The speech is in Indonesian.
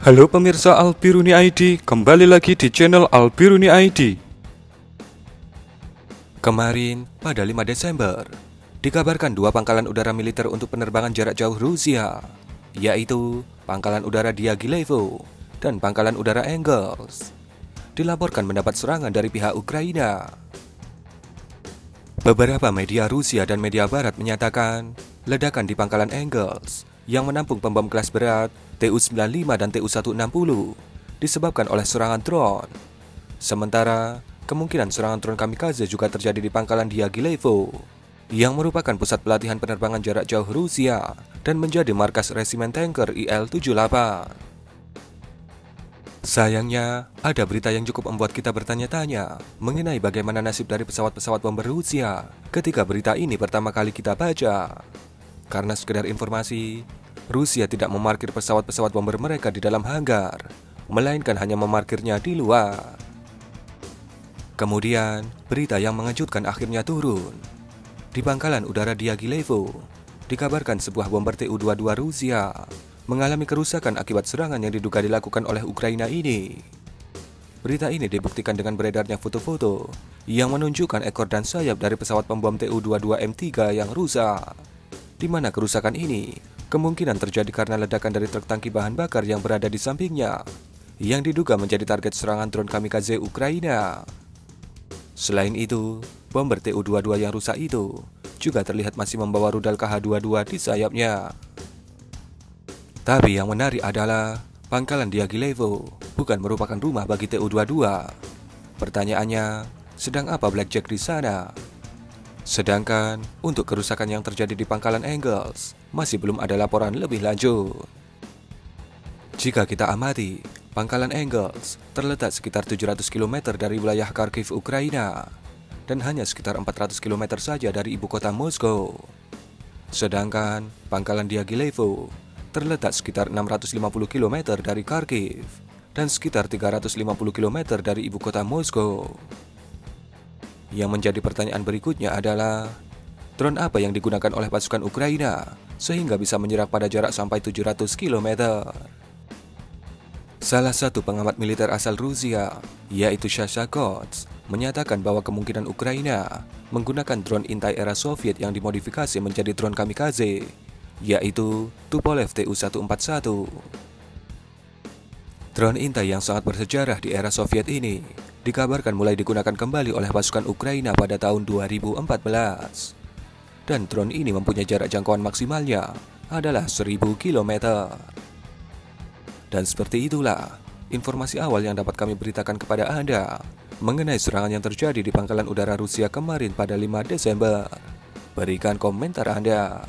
Halo pemirsa Albiruni ID, kembali lagi di channel Albiruni ID. Kemarin, pada 5 Desember, dikabarkan dua pangkalan udara militer untuk penerbangan jarak jauh Rusia, yaitu Pangkalan Udara Diaghilevo dan Pangkalan Udara Engels, dilaporkan mendapat serangan dari pihak Ukraina. Beberapa media Rusia dan media Barat menyatakan ledakan di Pangkalan Engels yang menampung pembom kelas berat Tu-95 dan Tu-160 disebabkan oleh serangan drone. Sementara, kemungkinan serangan drone kamikaze juga terjadi di Pangkalan Diaghilevo, yang merupakan pusat pelatihan penerbangan jarak jauh Rusia dan menjadi markas resimen tanker Il-78. Sayangnya, ada berita yang cukup membuat kita bertanya-tanya mengenai bagaimana nasib dari pesawat-pesawat bomber Rusia ketika berita ini pertama kali kita baca. Karena sekedar informasi, Rusia tidak memarkir pesawat-pesawat bomber mereka di dalam hanggar, melainkan hanya memarkirnya di luar. Kemudian, berita yang mengejutkan akhirnya turun. Di Pangkalan Udara Diaghilevo, dikabarkan sebuah bomber Tu-22 Rusia mengalami kerusakan akibat serangan yang diduga dilakukan oleh Ukraina ini. Berita ini dibuktikan dengan beredarnya foto-foto yang menunjukkan ekor dan sayap dari pesawat pembom Tu-22M3 yang rusak, di mana kerusakan ini kemungkinan terjadi karena ledakan dari truk tangki bahan bakar yang berada di sampingnya, yang diduga menjadi target serangan drone kamikaze Ukraina. Selain itu, bomber Tu-22 yang rusak itu juga terlihat masih membawa rudal Kh-22 di sayapnya. Tapi yang menarik adalah Pangkalan Diaghilevo bukan merupakan rumah bagi Tu-22. Pertanyaannya, sedang apa Blackjack di sana? Sedangkan untuk kerusakan yang terjadi di Pangkalan Engels, masih belum ada laporan lebih lanjut. Jika kita amati, Pangkalan Engels terletak sekitar 700 km dari wilayah Kharkiv, Ukraina, dan hanya sekitar 400 km saja dari ibu kota Moskow. Sedangkan Pangkalan Diaghilevo terletak sekitar 650 km dari Kharkiv dan sekitar 350 km dari ibu kota Moskow. Yang menjadi pertanyaan berikutnya adalah, drone apa yang digunakan oleh pasukan Ukraina sehingga bisa menyerang pada jarak sampai 700 km? Salah satu pengamat militer asal Rusia, yaitu Sasha Kots, menyatakan bahwa kemungkinan Ukraina menggunakan drone intai era Soviet yang dimodifikasi menjadi drone kamikaze, yaitu Tupolev Tu-141. Drone intai yang sangat bersejarah di era Soviet ini dikabarkan mulai digunakan kembali oleh pasukan Ukraina pada tahun 2014. Dan drone ini mempunyai jarak jangkauan maksimalnya adalah 1000 km. Dan seperti itulah informasi awal yang dapat kami beritakan kepada Anda mengenai serangan yang terjadi di Pangkalan Udara Rusia kemarin pada 5 Desember. Berikan komentar Anda.